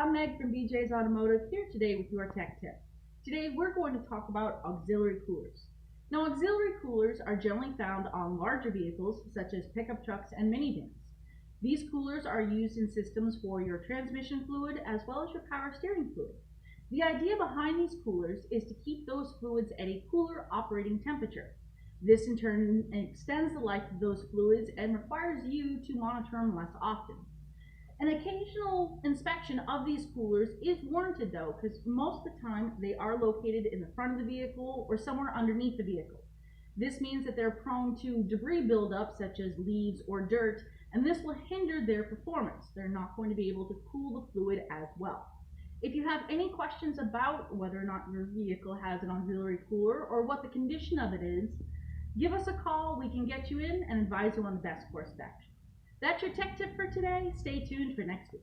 I'm Meg from BJ's Automotive here today with your tech tip. Today we're going to talk about auxiliary coolers. Now auxiliary coolers are generally found on larger vehicles such as pickup trucks and minivans. These coolers are used in systems for your transmission fluid as well as your power steering fluid. The idea behind these coolers is to keep those fluids at a cooler operating temperature. This in turn extends the life of those fluids and requires you to monitor them less often. An occasional inspection of these coolers is warranted though, because most of the time they are located in the front of the vehicle or somewhere underneath the vehicle. This means that they're prone to debris buildup such as leaves or dirt, and this will hinder their performance. They're not going to be able to cool the fluid as well. If you have any questions about whether or not your vehicle has an auxiliary cooler or what the condition of it is, give us a call. We can get you in and advise you on the best course of action. That's your tech tip for today. Stay tuned for next week.